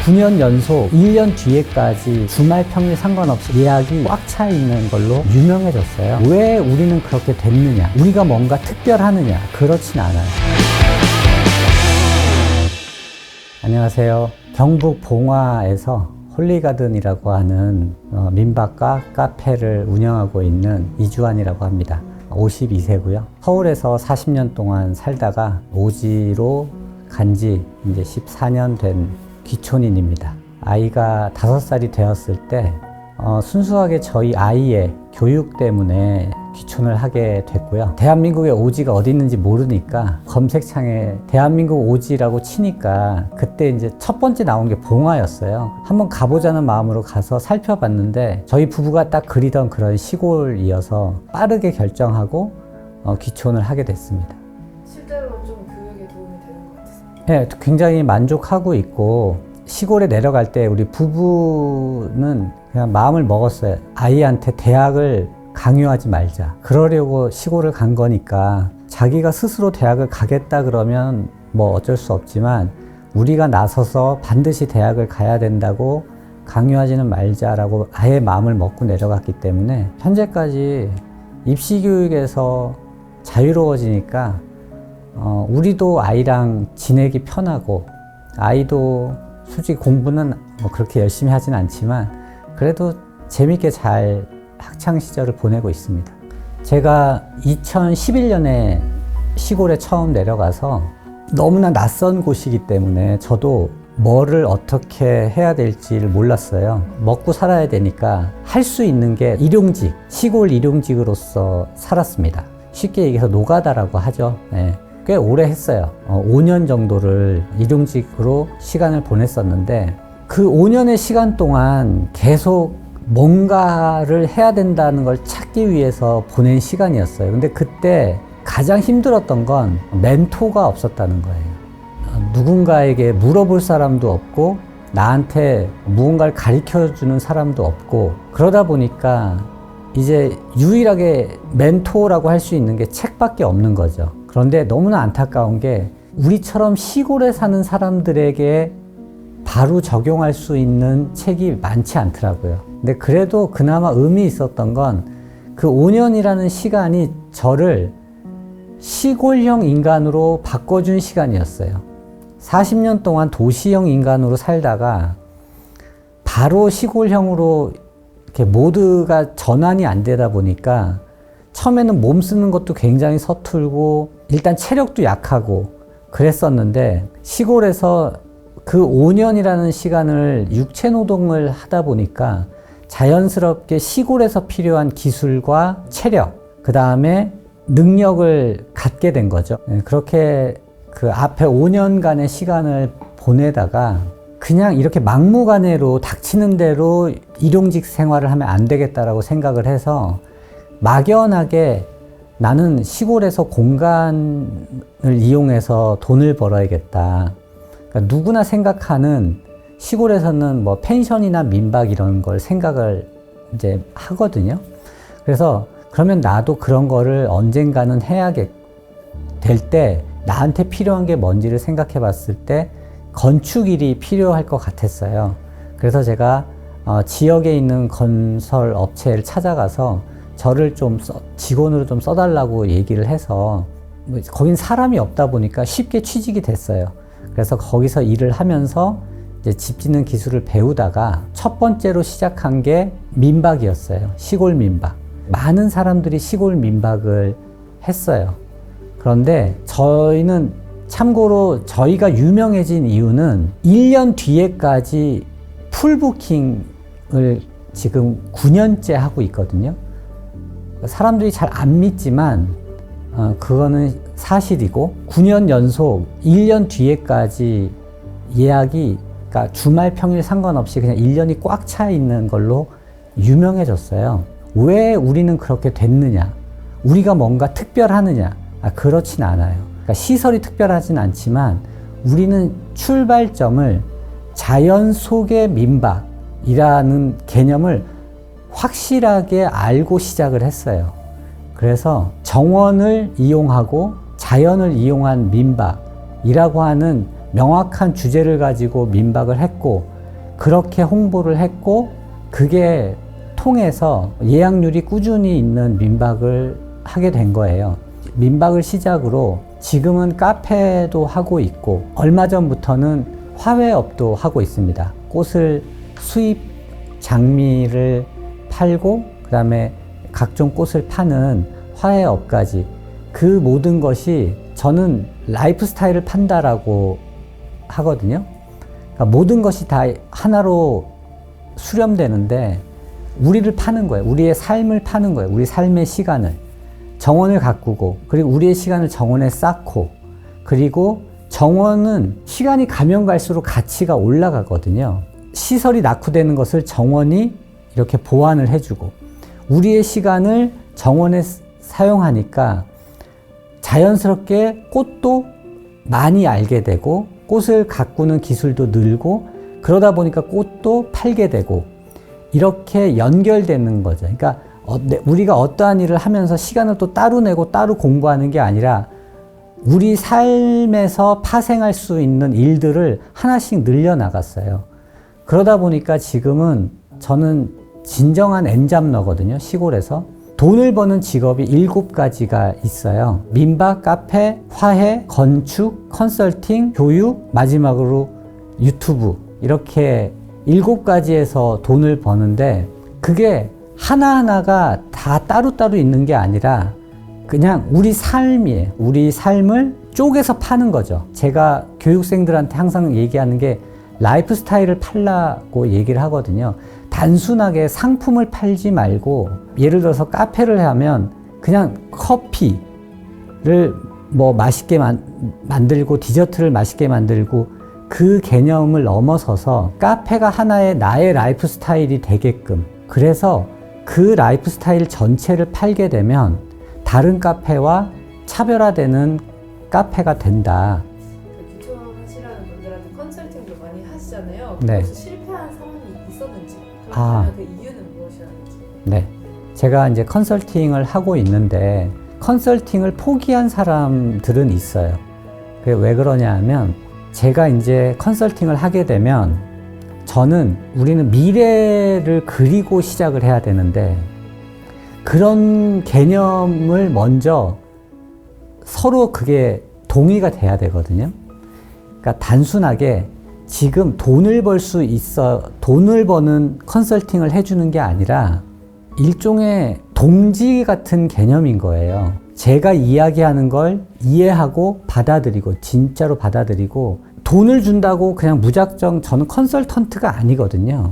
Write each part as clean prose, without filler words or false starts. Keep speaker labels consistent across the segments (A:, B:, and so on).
A: 9년 연속 1년 뒤에까지 주말 평일 상관없이 예약이 꽉 차 있는 걸로 유명해졌어요. 왜 우리는 그렇게 됐느냐? 우리가 뭔가 특별하느냐? 그렇진 않아요. 안녕하세요. 경북 봉화에서 홀리가든이라고 하는 민박과 카페를 운영하고 있는 이주환이라고 합니다. 52세고요. 서울에서 40년 동안 살다가 오지로 간지 이제 14년 된 귀촌인입니다. 아이가 5살이 되었을 때 순수하게 저희 아이의 교육 때문에 귀촌을 하게 됐고요. 대한민국의 오지가 어디 있는지 모르니까 검색창에 대한민국 오지라고 치니까 그때 이제 첫 번째 나온 게 봉화였어요. 한번 가보자는 마음으로 가서 살펴봤는데 저희 부부가 딱 그리던 그런 시골이어서 빠르게 결정하고 귀촌을 하게 됐습니다.
B: 실제로 좀 교육에 도움이 되는 것 같으세요?
A: 네, 굉장히 만족하고 있고 시골에 내려갈 때 우리 부부는 그냥 마음을 먹었어요. 아이한테 대학을 강요하지 말자. 그러려고 시골을 간 거니까 자기가 스스로 대학을 가겠다 그러면 뭐 어쩔 수 없지만 우리가 나서서 반드시 대학을 가야 된다고 강요하지는 말자라고 아예 마음을 먹고 내려갔기 때문에 현재까지 입시교육에서 자유로워지니까 우리도 아이랑 지내기 편하고 아이도 솔직히 공부는 뭐 그렇게 열심히 하진 않지만 그래도 재밌게 잘 학창 시절을 보내고 있습니다. 제가 2011년에 시골에 처음 내려가서 너무나 낯선 곳이기 때문에 저도 뭐를 어떻게 해야 될지를 몰랐어요. 먹고 살아야 되니까 할 수 있는 게 일용직, 시골 일용직으로서 살았습니다. 쉽게 얘기해서 노가다라고 하죠. 네. 꽤 오래 했어요. 5년 정도를 일용직으로 시간을 보냈었는데 그 5년의 시간 동안 계속 뭔가를 해야 된다는 걸 찾기 위해서 보낸 시간이었어요. 근데 그때 가장 힘들었던 건 멘토가 없었다는 거예요. 누군가에게 물어볼 사람도 없고 나한테 무언가를 가르쳐주는 사람도 없고 그러다 보니까 이제 유일하게 멘토라고 할 수 있는 게 책밖에 없는 거죠. 그런데 너무나 안타까운 게 우리처럼 시골에 사는 사람들에게 바로 적용할 수 있는 책이 많지 않더라고요. 근데 그래도 그나마 의미 있었던 건 그 5년이라는 시간이 저를 시골형 인간으로 바꿔준 시간이었어요. 40년 동안 도시형 인간으로 살다가 바로 시골형으로 이렇게 모두가 전환이 안 되다 보니까 처음에는 몸 쓰는 것도 굉장히 서툴고 일단 체력도 약하고 그랬었는데 시골에서 그 5년이라는 시간을 육체 노동을 하다 보니까 자연스럽게 시골에서 필요한 기술과 체력, 그 다음에 능력을 갖게 된 거죠. 그렇게 그 앞에 5년간의 시간을 보내다가 그냥 이렇게 막무가내로 닥치는 대로 일용직 생활을 하면 안 되겠다라고 생각을 해서 막연하게 나는 시골에서 공간을 이용해서 돈을 벌어야겠다. 그러니까 누구나 생각하는 시골에서는 뭐 펜션이나 민박 이런 걸 생각을 이제 하거든요. 그래서 그러면 나도 그런 거를 언젠가는 해야겠 될 때 나한테 필요한 게 뭔지를 생각해 봤을 때 건축일이 필요할 것 같았어요. 그래서 제가 지역에 있는 건설 업체를 찾아가서 저를 좀 직원으로 좀 써달라고 얘기를 해서 거긴 사람이 없다 보니까 쉽게 취직이 됐어요. 그래서 거기서 일을 하면서 이제 집 짓는 기술을 배우다가 첫 번째로 시작한 게 민박이었어요. 시골 민박. 많은 사람들이 시골 민박을 했어요. 그런데 저희는 참고로 저희가 유명해진 이유는 1년 뒤에까지 풀부킹을 지금 9년째 하고 있거든요. 사람들이 잘 안 믿지만 그거는 사실이고 9년 연속 1년 뒤에까지 예약이 그러니까 주말 평일 상관없이 그냥 1년이 꽉 차 있는 걸로 유명해졌어요. 왜 우리는 그렇게 됐느냐? 우리가 뭔가 특별하느냐? 그렇진 않아요. 그러니까 시설이 특별하진 않지만 우리는 출발점을 자연 속의 민박이라는 개념을 확실하게 알고 시작을 했어요. 그래서 정원을 이용하고 자연을 이용한 민박이라고 하는 명확한 주제를 가지고 민박을 했고 그렇게 홍보를 했고 그게 통해서 예약률이 꾸준히 있는 민박을 하게 된 거예요. 민박을 시작으로 지금은 카페도 하고 있고 얼마 전부터는 화훼업도 하고 있습니다. 꽃을 수입 장미를 팔고 그다음에 각종 꽃을 파는 화훼업까지 그 모든 것이 저는 라이프 스타일을 판다라고 하거든요. 그러니까 모든 것이 다 하나로 수렴되는데 우리를 파는 거예요. 우리의 삶을 파는 거예요. 우리 삶의 시간을. 정원을 가꾸고 그리고 우리의 시간을 정원에 쌓고 그리고 정원은 시간이 가면 갈수록 가치가 올라가거든요. 시설이 낙후되는 것을 정원이 이렇게 보완을 해주고 우리의 시간을 정원에 사용하니까 자연스럽게 꽃도 많이 알게 되고 꽃을 가꾸는 기술도 늘고 그러다 보니까 꽃도 팔게 되고 이렇게 연결되는 거죠. 그러니까 우리가 어떠한 일을 하면서 시간을 또 따로 내고 따로 공부하는 게 아니라 우리 삶에서 파생할 수 있는 일들을 하나씩 늘려나갔어요. 그러다 보니까 지금은 저는 진정한 엔잡러거든요. 시골에서. 돈을 버는 직업이 7가지가 있어요. 민박, 카페, 화훼, 건축, 컨설팅, 교육, 마지막으로 유튜브. 이렇게 7가지에서 돈을 버는데 그게 하나하나가 다 따로따로 있는 게 아니라 그냥 우리 삶이에요. 우리 삶을 쪼개서 파는 거죠. 제가 교육생들한테 항상 얘기하는 게 라이프 스타일을 팔라고 얘기를 하거든요. 단순하게 상품을 팔지 말고 예를 들어서 카페를 하면 그냥 커피를 뭐 맛있게 만들고 디저트를 맛있게 만들고 그 개념을 넘어서서 카페가 하나의 나의 라이프 스타일이 되게끔 그래서 그 라이프 스타일 전체를 팔게 되면 다른 카페와 차별화되는 카페가 된다.
B: 유튜브하시라는 분들한테 컨설팅도 많이 하시잖아요.
A: 네.
B: 그래서 실패한 사람이 있었는지 그렇다면 그 이유는 무엇이었는지.
A: 네. 제가 이제 컨설팅을 하고 있는데 컨설팅을 포기한 사람들은 있어요. 그게 왜 그러냐 하면 제가 이제 컨설팅을 하게 되면 우리는 미래를 그리고 시작을 해야 되는데 그런 개념을 먼저 서로 그게 동의가 돼야 되거든요. 그러니까 단순하게 지금 돈을 버는 컨설팅을 해주는 게 아니라 일종의 동지 같은 개념인 거예요. 제가 이야기하는 걸 이해하고 받아들이고 진짜로 받아들이고 돈을 준다고 그냥 무작정 저는 컨설턴트가 아니거든요.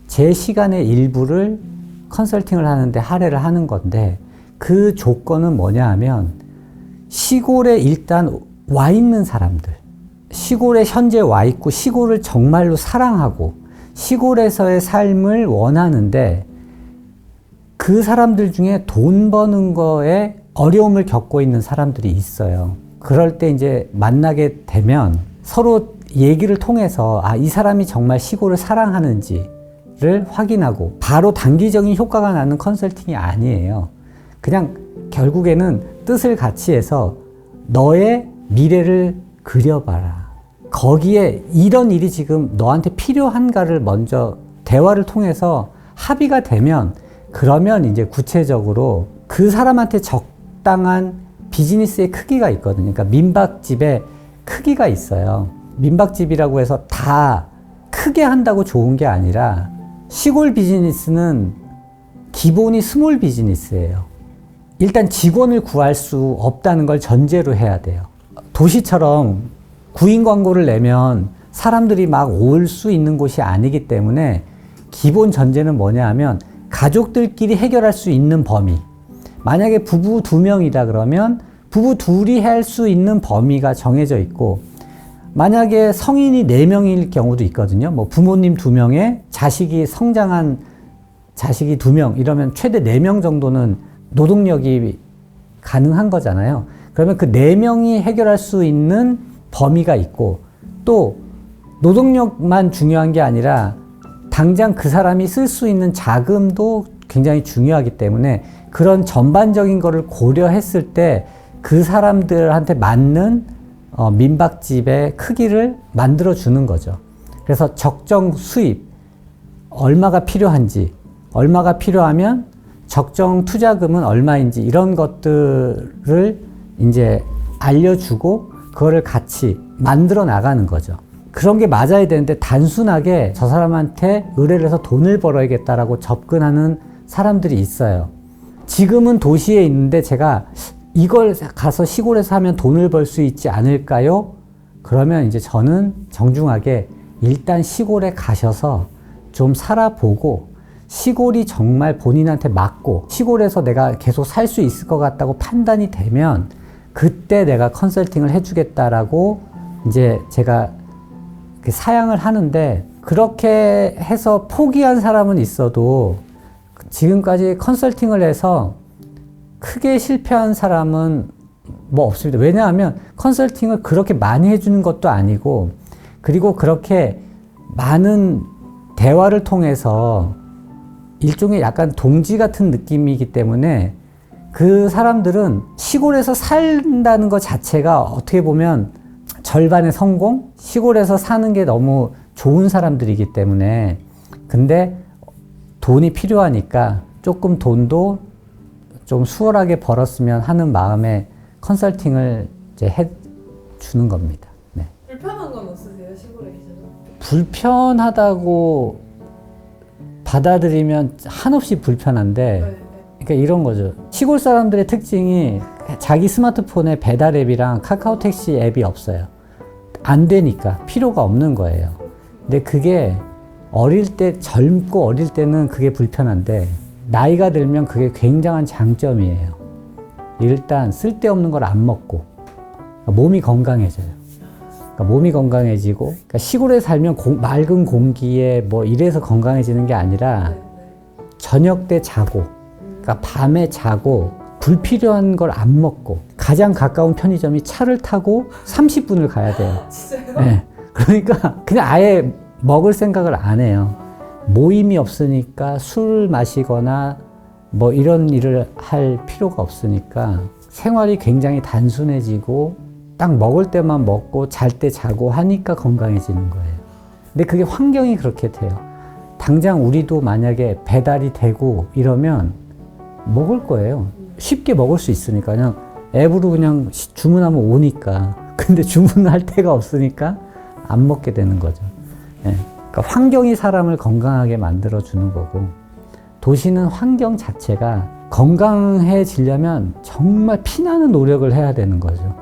A: 제 시간의 일부를 컨설팅을 하는데 할애를 하는 건데 그 조건은 뭐냐 하면 시골에 일단 와 있는 사람들 시골에 현재 와 있고 시골을 정말로 사랑하고 시골에서의 삶을 원하는데 그 사람들 중에 돈 버는 거에 어려움을 겪고 있는 사람들이 있어요. 그럴 때 이제 만나게 되면 서로 얘기를 통해서 이 사람이 정말 시골을 사랑하는지를 확인하고 바로 단기적인 효과가 나는 컨설팅이 아니에요. 그냥 결국에는 뜻을 같이 해서 너의 미래를 그려봐라. 거기에 이런 일이 지금 너한테 필요한가를 먼저 대화를 통해서 합의가 되면 그러면 이제 구체적으로 그 사람한테 적당한 비즈니스의 크기가 있거든요. 그러니까 민박집의 크기가 있어요. 민박집이라고 해서 다 크게 한다고 좋은 게 아니라 시골 비즈니스는 기본이 스몰 비즈니스예요. 일단 직원을 구할 수 없다는 걸 전제로 해야 돼요. 도시처럼 구인 광고를 내면 사람들이 막 올 수 있는 곳이 아니기 때문에 기본 전제는 뭐냐 하면 가족들끼리 해결할 수 있는 범위. 만약에 부부 2명이다 그러면 부부 둘이 할 수 있는 범위가 정해져 있고 만약에 성인이 4명일 경우도 있거든요. 뭐 부모님 2명에 자식이 성장한 자식이 2명 이러면 최대 4명 정도는 노동력이 가능한 거잖아요. 그러면 그 4명이 해결할 수 있는 범위가 있고 또 노동력만 중요한 게 아니라 당장 그 사람이 쓸 수 있는 자금도 굉장히 중요하기 때문에 그런 전반적인 거를 고려했을 때 그 사람들한테 맞는 민박집의 크기를 만들어 주는 거죠. 그래서 적정 수입, 얼마가 필요한지, 얼마가 필요하면 적정 투자금은 얼마인지 이런 것들을 이제 알려주고 그거를 같이 만들어 나가는 거죠. 그런 게 맞아야 되는데 단순하게 저 사람한테 의뢰를 해서 돈을 벌어야겠다라고 접근하는 사람들이 있어요. 지금은 도시에 있는데 제가 이걸 가서 시골에서 하면 돈을 벌 수 있지 않을까요? 그러면 이제 저는 정중하게 일단 시골에 가셔서 좀 살아보고 시골이 정말 본인한테 맞고 시골에서 내가 계속 살 수 있을 것 같다고 판단이 되면 그때 내가 컨설팅을 해주겠다라고 이제 제가 사양을 하는데 그렇게 해서 포기한 사람은 있어도 지금까지 컨설팅을 해서 크게 실패한 사람은 뭐 없습니다. 왜냐하면 컨설팅을 그렇게 많이 해주는 것도 아니고 그리고 그렇게 많은 대화를 통해서 일종의 약간 동지 같은 느낌이기 때문에 그 사람들은 시골에서 산다는 것 자체가 어떻게 보면 절반의 성공? 시골에서 사는 게 너무 좋은 사람들이기 때문에 근데 돈이 필요하니까 조금 돈도 좀 수월하게 벌었으면 하는 마음에 컨설팅을 이제 해 주는 겁니다. 네.
B: 불편한 건 없으세요? 시골에 계셔서?
A: 불편하다고 받아들이면 한없이 불편한데 그러니까 이런 거죠. 시골 사람들의 특징이 자기 스마트폰에 배달 앱이랑 카카오 택시 앱이 없어요. 안 되니까 필요가 없는 거예요. 근데 그게 어릴 때 젊고 어릴 때는 그게 불편한데 나이가 들면 그게 굉장한 장점이에요. 일단 쓸데없는 걸 안 먹고 몸이 건강해져요. 그러니까 몸이 건강해지고 그러니까 시골에 살면 맑은 공기에 뭐 이래서 건강해지는 게 아니라 저녁 때 자고 그러니까 밤에 자고 불필요한 걸 안 먹고 가장 가까운 편의점이 차를 타고 30분을 가야 돼요.
B: 진짜요?
A: 네. 그러니까 그냥 아예 먹을 생각을 안 해요. 모임이 없으니까 술 마시거나 뭐 이런 일을 할 필요가 없으니까 생활이 굉장히 단순해지고 딱 먹을 때만 먹고 잘 때 자고 하니까 건강해지는 거예요. 근데 그게 환경이 그렇게 돼요. 당장 우리도 만약에 배달이 되고 이러면 먹을 거예요. 쉽게 먹을 수 있으니까 그냥 앱으로 그냥 주문하면 오니까. 근데 주문할 데가 없으니까 안 먹게 되는 거죠. 네. 그러니까 환경이 사람을 건강하게 만들어주는 거고 도시는 환경 자체가 건강해지려면 정말 피나는 노력을 해야 되는 거죠.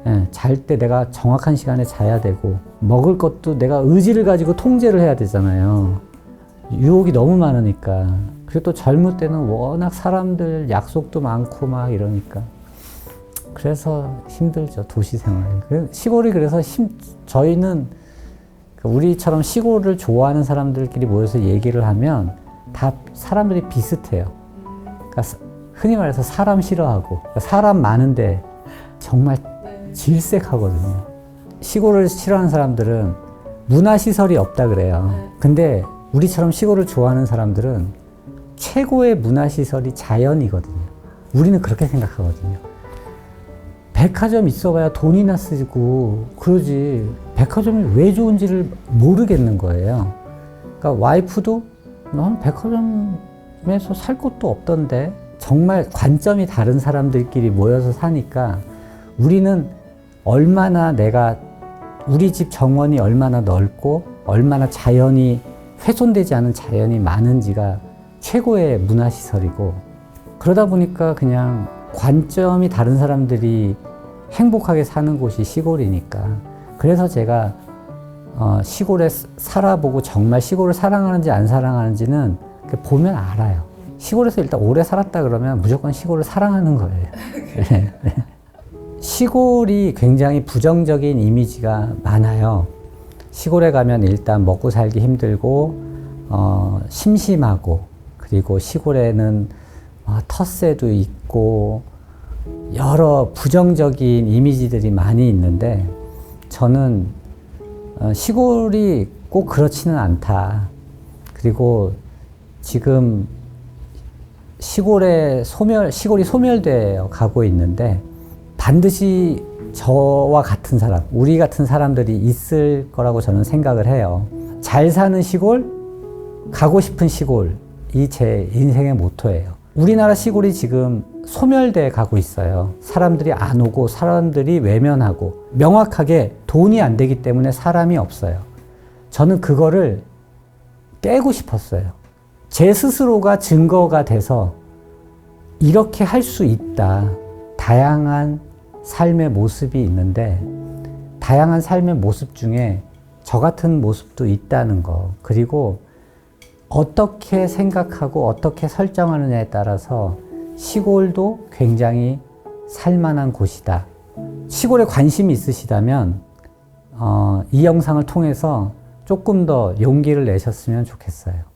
A: 예, 잘 때 내가 정확한 시간에 자야 되고 먹을 것도 내가 의지를 가지고 통제를 해야 되잖아요. 유혹이 너무 많으니까. 그리고 또 젊을 때는 워낙 사람들 약속도 많고 막 이러니까 그래서 힘들죠, 도시 생활이. 시골이 그래서 저희는 우리처럼 시골을 좋아하는 사람들끼리 모여서 얘기를 하면 다 사람들이 비슷해요. 그러니까 흔히 말해서 사람 싫어하고 그러니까 사람 많은데 정말 질색하거든요. 시골을 싫어하는 사람들은 문화시설이 없다 그래요. 근데 우리처럼 시골을 좋아하는 사람들은 최고의 문화시설이 자연이거든요. 우리는 그렇게 생각하거든요. 백화점 있어봐야 돈이나 쓰고 그러지 백화점이 왜 좋은지를 모르겠는 거예요. 그러니까 와이프도 난 백화점에서 살 곳도 없던데 정말 관점이 다른 사람들끼리 모여서 사니까 우리는 얼마나 우리 집 정원이 얼마나 넓고 얼마나 자연이 훼손되지 않은 자연이 많은지가 최고의 문화시설이고 그러다 보니까 그냥 관점이 다른 사람들이 행복하게 사는 곳이 시골이니까 그래서 제가 시골에 살아보고 정말 시골을 사랑하는지 안 사랑하는지는 보면 알아요. 시골에서 일단 오래 살았다 그러면 무조건 시골을 사랑하는 거예요. 네. 시골이 굉장히 부정적인 이미지가 많아요. 시골에 가면 일단 먹고 살기 힘들고 심심하고 그리고 시골에는 텃세도 있고 여러 부정적인 이미지들이 많이 있는데 저는 시골이 꼭 그렇지는 않다. 그리고 지금 시골이 소멸되어 가고 있는데 반드시 저와 같은 사람, 우리 같은 사람들이 있을 거라고 저는 생각을 해요. 잘 사는 시골, 가고 싶은 시골이 제 인생의 모토예요. 우리나라 시골이 지금 소멸돼 가고 있어요. 사람들이 안 오고 사람들이 외면하고 명확하게 돈이 안 되기 때문에 사람이 없어요. 저는 그거를 깨고 싶었어요. 제 스스로가 증거가 돼서 이렇게 할 수 있다. 다양한 삶의 모습이 있는데 다양한 삶의 모습 중에 저 같은 모습도 있다는 거. 그리고 어떻게 생각하고 어떻게 설정하느냐에 따라서 시골도 굉장히 살만한 곳이다. 시골에 관심이 있으시다면 이 영상을 통해서 조금 더 용기를 내셨으면 좋겠어요.